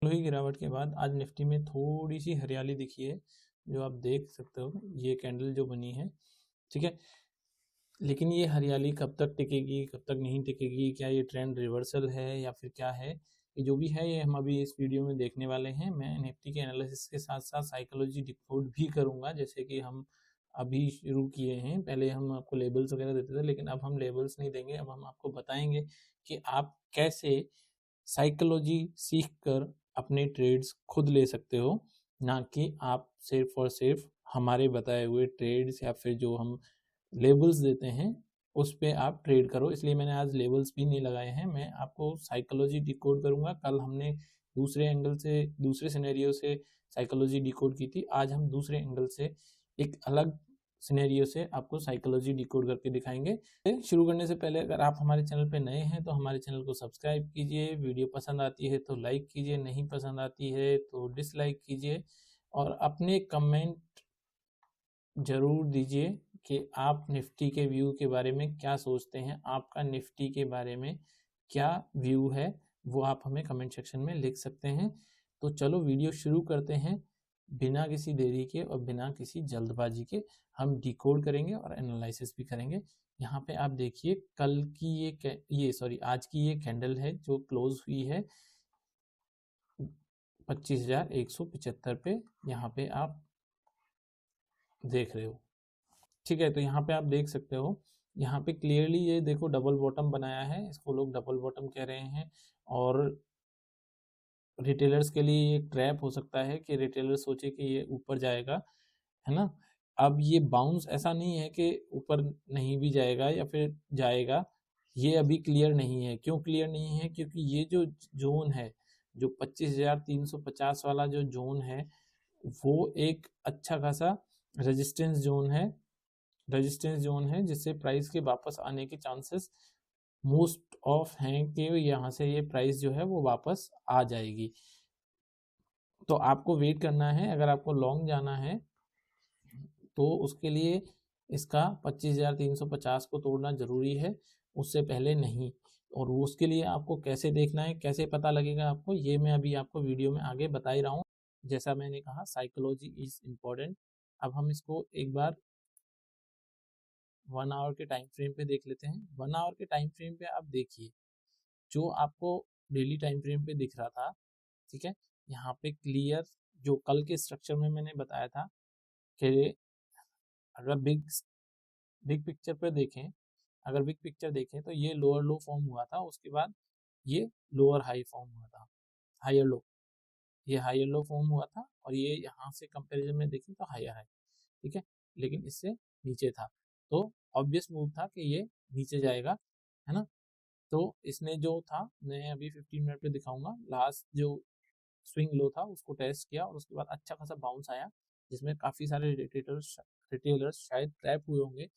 हुई गिरावट के बाद आज निफ्टी में थोड़ी सी हरियाली दिखी है, जो आप देख सकते हो। ये कैंडल जो बनी है, ठीक है, लेकिन ये हरियाली कब तक टिकेगी, कब तक नहीं टिकेगी, क्या ये ट्रेंड रिवर्सल है या फिर क्या है, ये जो भी है ये हम अभी इस वीडियो में देखने वाले हैं। मैं निफ्टी के एनालिसिस के साथ साथ साइकोलॉजी डिकोड भी करूंगा, जैसे कि हम अभी शुरू किए हैं। पहले हम आपको लेबल्स वगैरह देते थे, लेकिन अब हम लेबल्स नहीं देंगे। अब हम आपको बताएंगे कि आप कैसे साइकोलॉजी सीख कर अपने ट्रेड्स खुद ले सकते हो, ना कि आप सिर्फ और सिर्फ हमारे बताए हुए ट्रेड्स या फिर जो हम लेबल्स देते हैं उस पे आप ट्रेड करो। इसलिए मैंने आज लेबल्स भी नहीं लगाए हैं, मैं आपको साइकोलॉजी डिकोड करूंगा। कल हमने दूसरे एंगल से, दूसरे सिनेरियो से साइकोलॉजी डिकोड की थी, आज हम दूसरे एंगल से एक अलग सिनेरियो से आपको साइकोलॉजी डिकोड करके दिखाएंगे। शुरू करने से पहले अगर आप हमारे चैनल पे नए हैं तो हमारे चैनल को सब्सक्राइब कीजिए, वीडियो पसंद आती है तो लाइक कीजिए, नहीं पसंद आती है तो डिसलाइक कीजिए, और अपने कमेंट जरूर दीजिए कि आप निफ्टी के व्यू के बारे में क्या सोचते हैं, आपका निफ्टी के बारे में क्या व्यू है, वो आप हमें कमेंट सेक्शन में लिख सकते हैं। तो चलो वीडियो शुरू करते हैं। बिना किसी देरी के और बिना किसी जल्दबाजी के हम डिकोड करेंगे और एनालिसिस भी करेंगे। यहाँ पे आप देखिए कल की आज की ये कैंडल है जो क्लोज हुई है 25,175 पे, यहाँ पे आप देख रहे हो, ठीक है। तो यहाँ पे आप देख सकते हो, यहाँ पे क्लियरली ये देखो डबल बॉटम बनाया है, इसको लोग डबल बॉटम कह रहे हैं। और रिटेलर्स के लिए ये ट्रैप हो सकता है कि रिटेलर सोचे कि ये ऊपर जाएगा, है ना। अब ये बाउंस ऐसा नहीं है कि ऊपर नहीं भी जाएगा या फिर जाएगा, ये अभी क्लियर नहीं है। क्यों क्लियर नहीं है? क्योंकि ये जो जोन है, जो 25,350 वाला जो जोन है, वो एक अच्छा खासा रेजिस्टेंस जोन है, जिससे प्राइस के वापस आने के चांसेस मोस्ट ऑफ हैं कि यहाँ से ये प्राइस जो है वो वापस आ जाएगी। तो आपको वेट करना है। अगर आपको लॉन्ग जाना है तो उसके लिए इसका 25,350 को तोड़ना जरूरी है, उससे पहले नहीं। और वो उसके लिए आपको कैसे देखना है, कैसे पता लगेगा आपको, ये मैं अभी आपको वीडियो में आगे बता ही रहा हूँ। जैसा मैंने कहा, साइकोलॉजी इज इम्पोर्टेंट। अब हम इसको एक बार 1 आवर के टाइम फ्रेम पे देख लेते हैं। 1 आवर के टाइम फ्रेम पे आप देखिए, जो आपको डेली टाइम फ्रेम पे दिख रहा था, ठीक है, यहाँ पे क्लियर जो कल के स्ट्रक्चर में मैंने बताया था कि अगर बिग पिक्चर पे देखें, अगर बिग पिक्चर देखें तो ये लोअर लो फॉर्म हुआ था, उसके बाद ये लोअर हाई फॉर्म हुआ था, हायर लो, ये हायर लो फॉर्म हुआ था, और ये यहाँ से कंपैरिजन में देखें तो हायर है, ठीक है, लेकिन इससे नीचे था। तो ऑब्वियस मूव था कि ये नीचे जाएगा, है ना। तो इसने जो था, मैं अभी 15 मिनट पे दिखाऊंगा, लास्ट जो स्विंग लो था उसको टेस्ट किया और उसके बाद अच्छा खासा बाउंस आया, जिसमें काफी सारे रिटेलर्स शायद ट्रैप हुए होंगे।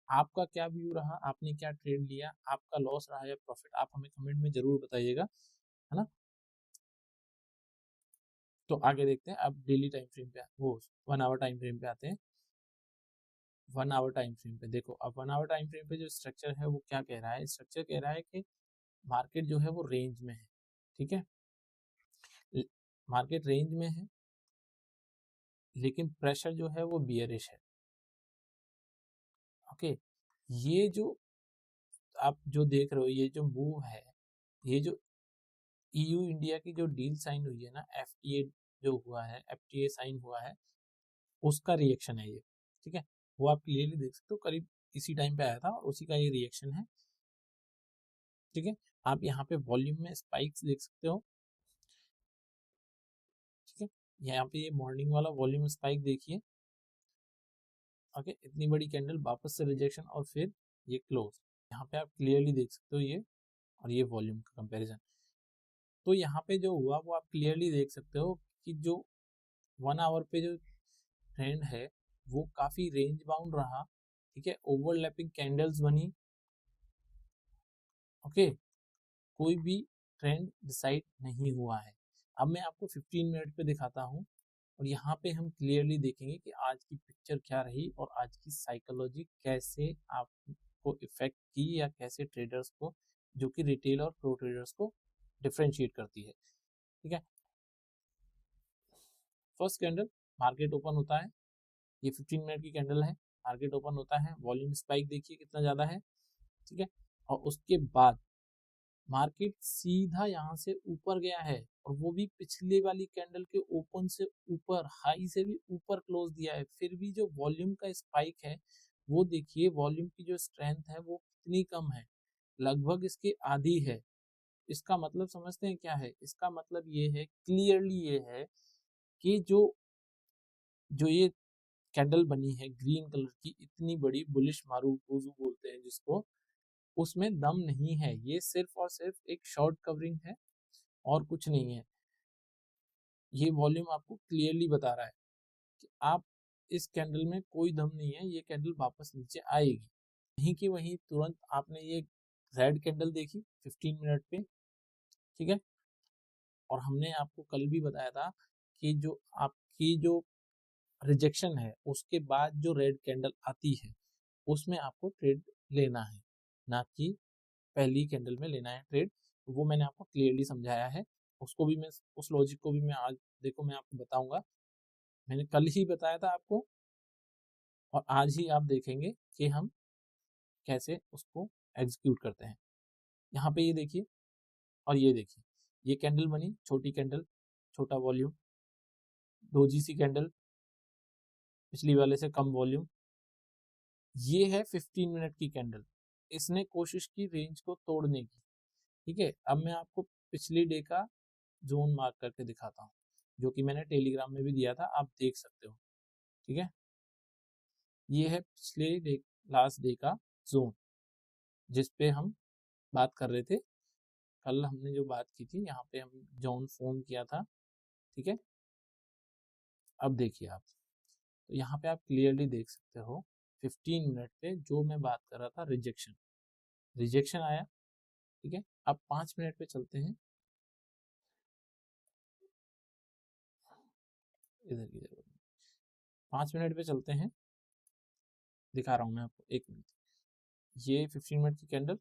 आपका क्या व्यू रहा, आपने क्या ट्रेड लिया, आपका लॉस रहा या प्रॉफिट, आप हमें कमेंट में जरूर बताइएगा, है ना। तो आगे देखते हैं। अब डेली टाइम फ्रेम पे, वो 1 आवर टाइम फ्रेम पे आते हैं। 1 आवर टाइम फ्रेम पे देखो, अब 1 आवर टाइम फ्रेम पे जो स्ट्रक्चर है वो क्या कह रहा है, स्ट्रक्चर कह रहा है कि मार्केट जो है वो रेंज में है, ठीक है, मार्केट रेंज में है, लेकिन प्रेशर जो है वो बियरिश है। ओके, ये जो आप जो देख रहे हो, ये जो मूव है, ये जो ईयू इंडिया की जो डील साइन हुई है ना, एफटीए जो हुआ है, एफटीए साइन हुआ है, उसका रिएक्शन है ये, ठीक है। वो आप क्लियरली देख सकते हो, करीब इसी टाइम पे आया था और उसी का ये रिएक्शन है, ठीक है। आप यहाँ पे वॉल्यूम में स्पाइक्स देख सकते हो, ठीक है, यहाँ पे ये मॉर्निंग वाला वॉल्यूम स्पाइक देखिए। ओके, इतनी बड़ी कैंडल, वापस से रिजेक्शन और फिर ये क्लोज, यहाँ पे आप क्लियरली देख सकते हो ये, और ये वॉल्यूम का कंपैरिजन। तो यहाँ पे जो हुआ वो आप क्लियरली देख सकते हो कि जो 1 आवर पे जो ट्रेंड है वो काफी रेंज बाउंड रहा, ठीक है, ओवरलैपिंग कैंडल्स बनी। ओके, कोई भी ट्रेंड डिसाइड नहीं हुआ है। अब मैं आपको 15 मिनट पे दिखाता हूँ, और यहाँ पे हम क्लियरली देखेंगे कि आज की पिक्चर क्या रही और आज की साइकोलॉजी कैसे आपको इफेक्ट की, या कैसे ट्रेडर्स को, जो कि रिटेल और प्रो ट्रेडर्स को डिफ्रेंशिएट करती है, ठीक है। फर्स्ट कैंडल मार्केट ओपन होता है, ये 15 मिनट की कैंडल है, मार्केट ओपन होता है, वॉल्यूम स्पाइक देखिए कितना ज्यादा है, ठीक है। और उसके बाद मार्केट सीधा यहाँ से ऊपर गया है, और वो भी पिछले वाली कैंडल के ओपन से ऊपर, हाई से भी ऊपर क्लोज दिया है। फिर भी जो वॉल्यूम का स्पाइक है वो देखिए, वॉल्यूम की जो स्ट्रेंथ है वो कितनी कम है, लगभग इसके आधी है। इसका मतलब समझते हैं क्या है? इसका मतलब ये है, क्लियरली ये है कि जो जो ये कैंडल बनी है ग्रीन कलर की, इतनी बड़ी बुलिश मारुफुजू बोलते हैं जिसको, उसमें दम नहीं है। ये सिर्फ और सिर्फ एक शॉर्ट कवरिंग है और कुछ नहीं है। ये वॉल्यूम आपको क्लियरली बता रहा है कि आप इस कैंडल में कोई दम नहीं है, ये कैंडल वापस नीचे आएगी। वहीं की वहीं तुरंत आपने ये रेड कैंडल देखी 15 मिनट पे, ठीक है। और हमने आपको कल भी बताया था कि जो आपकी जो रिजेक्शन है उसके बाद जो रेड कैंडल आती है उसमें आपको ट्रेड लेना है, ना कि पहली कैंडल में लेना है ट्रेड। वो मैंने आपको क्लियरली समझाया है, उसको भी मैं, उस लॉजिक को भी मैं आज देखो मैं आपको बताऊंगा। मैंने कल ही बताया था आपको, और आज ही आप देखेंगे कि हम कैसे उसको एग्जीक्यूट करते हैं। यहाँ पे ये देखिए और ये देखिए, ये कैंडल बनी, छोटी कैंडल, छोटा वॉल्यूम, डोजी सी कैंडल, पिछली वाले से कम वॉल्यूम। ये है 15 मिनट की कैंडल, इसने कोशिश की रेंज को तोड़ने की, ठीक है। अब मैं आपको पिछली डे का जोन मार्क करके दिखाता हूँ, जो कि मैंने टेलीग्राम में भी दिया था, आप देख सकते हो, ठीक है। ये है पिछले डे, लास्ट डे का जोन, जिस पे हम बात कर रहे थे। कल हमने जो बात की थी, यहाँ पे हम जोन फॉर्म किया था, ठीक है। अब देखिए आप, तो यहाँ पे आप क्लियरली देख सकते हो 15 मिनट पे जो मैं बात कर रहा था, रिजेक्शन, रिजेक्शन आया, ठीक है। अब 5 मिनट पे चलते हैं, इधर की जगह 5 मिनट पे चलते हैं, दिखा रहा हूँ मैं आपको, एक मिनट। ये 15 मिनट की कैंडल,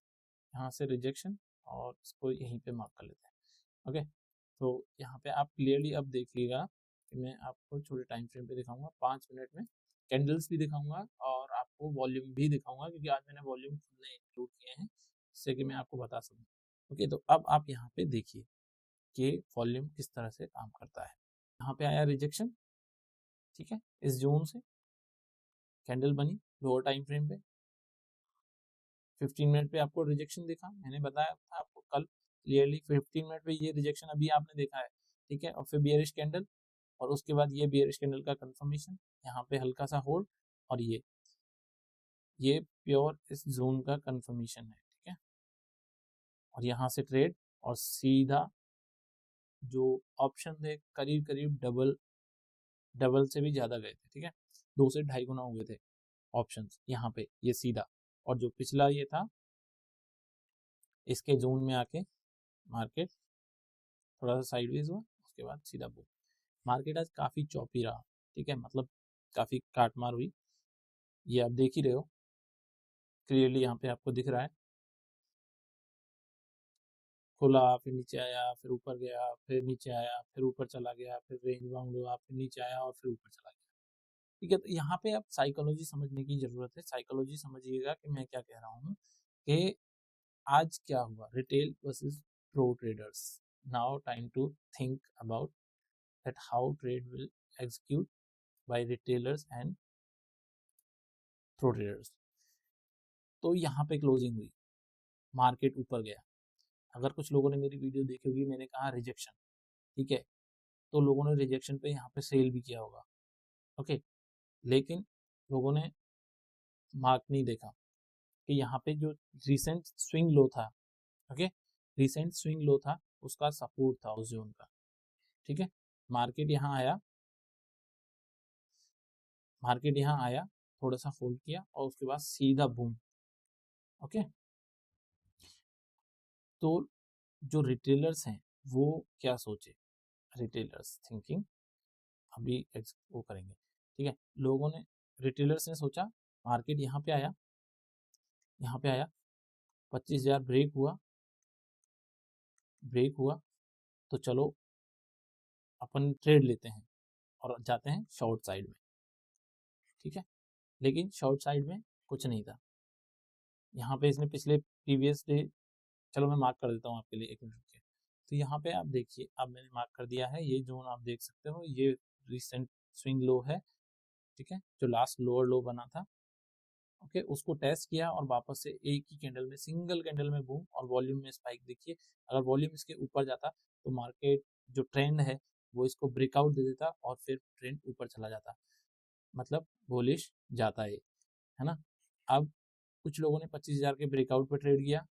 यहाँ से रिजेक्शन, और इसको यहीं पे मार्क कर लेते हैं, ओके। तो यहाँ पे आप क्लियरली अब देखिएगा कि मैं आपको छोटे टाइम फ्रेम पे दिखाऊंगा, 5 मिनट में कैंडल्स भी दिखाऊंगा और आपको वॉल्यूम भी दिखाऊंगा, क्योंकि आज मैंने वॉल्यूम खुद इंक्लूड किए हैं जिससे कि मैं आपको बता सकूँ, ओके। तो अब आप यहाँ पे देखिए कि वॉल्यूम किस तरह से काम करता है। यहाँ पे आया रिजेक्शन, ठीक है, इस जोन से कैंडल बनी लोअर टाइम फ्रेम पे, 15 मिनट पे आपको रिजेक्शन दिखा, मैंने बताया था आपको कल क्लियरली 15 मिनट पे ये रिजेक्शन अभी आपने देखा है, ठीक है। और फिर बियरिश कैंडल, और उसके बाद ये बियरिश कैंडल का कंफर्मेशन, यहाँ पे हल्का सा होल्ड, और ये प्योर इस जोन का कंफर्मेशन है, ठीक है। और यहाँ से ट्रेड, और सीधा जो ऑप्शन थे करीब करीब डबल से भी ज्यादा गए थे, ठीक है, 2 से 2.5 गुना हो गए थे ऑप्शंस यहाँ पे, ये सीधा। और जो पिछला ये था, इसके जोन में आके मार्केट थोड़ा सा साइडवेज हुआ, उसके बाद सीधा बुक। मार्केट आज काफी चौपी रहा, ठीक है, मतलब काफी काटमार हुई, ये आप देख ही रहे हो क्लियरली, यहाँ पे आपको दिख रहा है, खुला, फिर नीचे आया, फिर ऊपर गया, फिर नीचे आया, फिर ऊपर चला गया, फिर रेंज बाउंड हुआ, फिर नीचे आया और फिर ऊपर चला गया, ठीक है। तो यहाँ पे आप साइकोलॉजी समझने की जरूरत है, साइकोलॉजी समझिएगा कि मैं क्या कह रहा हूँ, कि आज क्या हुआ, retail versus pro traders. Now time to think about that how trade will execute by retailers and pro traders. तो यहाँ पे क्लोजिंग हुई, मार्केट ऊपर गया। अगर कुछ लोगों ने मेरी वीडियो देखी होगी, मैंने कहा रिजेक्शन, ठीक है, तो लोगों ने रिजेक्शन पे यहाँ पे सेल भी किया होगा, ओके। लेकिन लोगों ने मार्क नहीं देखा कि यहाँ पे जो रिसेंट स्विंग लो था, ओके, रिसेंट स्विंग लो था, उसका सपोर्ट था उस जोन का, ठीक है। मार्केट यहाँ आया, मार्केट यहाँ आया, थोड़ा सा होल्ड किया, और उसके बाद सीधा बूम, ओके। तो जो रिटेलर्स हैं वो क्या सोचे, रिटेलर्स थिंकिंग अभी वो करेंगे, ठीक है। लोगों ने, रिटेलर्स ने सोचा, मार्केट यहाँ पे आया, यहाँ पे आया, 25,000 ब्रेक हुआ, तो चलो अपन ट्रेड लेते हैं, और जाते हैं शॉर्ट साइड में, ठीक है। लेकिन शॉर्ट साइड में कुछ नहीं था, यहाँ पे इसने पिछले प्रीवियस डे, चलो मैं मार्क कर देता हूँ आपके लिए, एक मिनट रुकिए। तो यहाँ पे आप देखिए, अब मैंने मार्क कर दिया है, ये जोन आप देख सकते हो, ये रिसेंट स्विंग लो है, ठीक है, जो लास्ट लोअर लो बना था, ओके, उसको टेस्ट किया और वापस से एक ही कैंडल में, सिंगल कैंडल में बूम, और वॉल्यूम में स्पाइक देखिए। अगर वॉल्यूम इसके ऊपर जाता तो मार्केट जो ट्रेंड है वो इसको ब्रेकआउट दे देता और फिर ट्रेंड ऊपर चला जाता, मतलब बुलिश जाता है ना। अब कुछ लोगों ने 25,000 के ब्रेकआउट पे ट्रेड किया,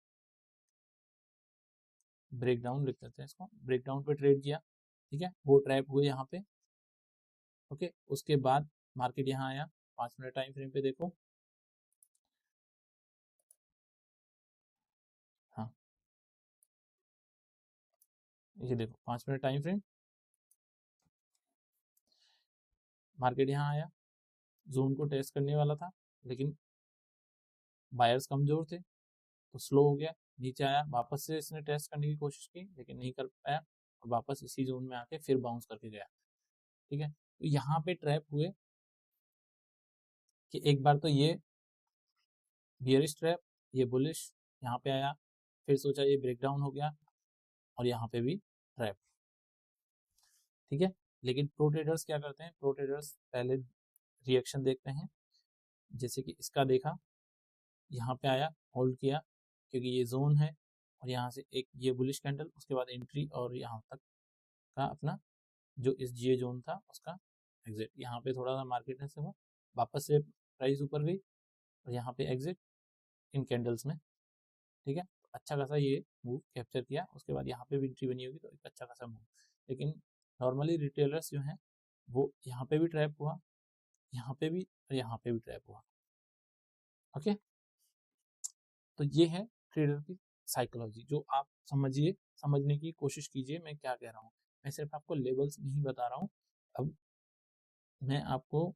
ब्रेकडाउन लिख देते हैं इसको, ब्रेकडाउन पे ट्रेड किया, ठीक है, वो ट्रैप हुए यहाँ पे, ओके। उसके बाद मार्केट यहाँ आया, 5 मिनट टाइम फ्रेम पे देखो, हाँ ये देखो 5 मिनट टाइम फ्रेम, मार्केट यहाँ आया, जोन को टेस्ट करने वाला था, लेकिन बायर्स कमजोर थे तो स्लो हो गया, नीचे आया, वापस से इसने टेस्ट करने की कोशिश की लेकिन नहीं कर पाया, और वापस इसी जोन में आके फिर बाउंस करके गया, ठीक है। तो यहाँ पे ट्रैप हुए कि एक बार तो ये बियरिश ट्रैप, ये बुलिश, यहाँ पे आया, फिर सोचा ये ब्रेकडाउन हो गया, और यहाँ पे भी ट्रैप, ठीक है। लेकिन प्रो ट्रेडर्स क्या करते हैं, प्रो ट्रेडर्स पहले रिएक्शन देखते हैं, जैसे कि इसका देखा, यहाँ पे आया, होल्ड किया, क्योंकि ये जोन है, और यहाँ से एक ये बुलिश कैंडल, उसके बाद एंट्री, और यहाँ तक का अपना जो इस जीए जोन था उसका एग्जिट। यहाँ पे थोड़ा सा मार्केट ने से हुआ, वापस से प्राइस ऊपर गई, और यहाँ पे एग्जिट इन कैंडल्स में, ठीक है। अच्छा खासा ये मूव कैप्चर किया, उसके बाद यहाँ पे भी एंट्री बनी होगी तो एक अच्छा खासा मूव। लेकिन नॉर्मली रिटेलर्स जो हैं वो यहाँ पे भी ट्रैप हुआ, यहाँ पे भी, और यहाँ पे भी ट्रैप हुआ, ओके। तो ये है ट्रेडर की साइकोलॉजी, जो आप समझिए, समझने की कोशिश कीजिए मैं क्या कह रहा हूँ। मैं सिर्फ आपको लेवल्स नहीं बता रहा हूँ, अब मैं आपको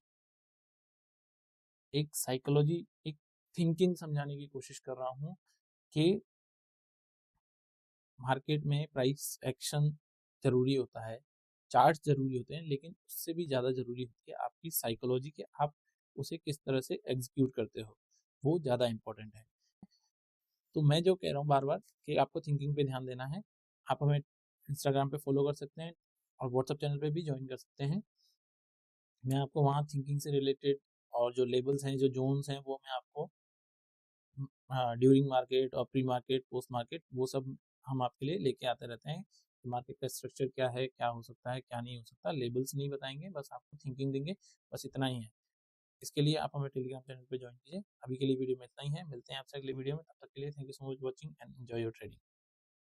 एक साइकोलॉजी, एक थिंकिंग समझाने की कोशिश कर रहा हूँ कि मार्केट में प्राइस एक्शन जरूरी होता है, चार्ट जरूरी होते हैं, लेकिन उससे भी ज़्यादा जरूरी होती है आपकी साइकोलॉजी, कि आप उसे किस तरह से एग्जीक्यूट करते हो, वो ज़्यादा इंपॉर्टेंट है। तो मैं जो कह रहा हूँ बार बार कि आपको थिंकिंग पे ध्यान देना है। आप हमें इंस्टाग्राम पे फॉलो कर सकते हैं और व्हाट्सएप चैनल पे भी ज्वाइन कर सकते हैं। मैं आपको वहाँ थिंकिंग से रिलेटेड और जो लेबल्स हैं, जो जोन्स हैं, वो मैं आपको ड्यूरिंग मार्केट और प्री मार्केट, पोस्ट मार्केट, वो सब हम आपके लिए लेके आते रहते हैं। मार्केट का स्ट्रक्चर क्या है, क्या हो सकता है, क्या नहीं हो सकता, लेबल्स नहीं बताएंगे, बस आपको थिंकिंग देंगे, बस इतना ही है। इसके लिए आप हमें टेलीग्राम चैनल पे ज्वाइन कीजिए। अभी के लिए वीडियो में इतना ही है, मिलते हैं आपसे अगले वीडियो में, तब तक के लिए thank you so much watching and enjoy your trading.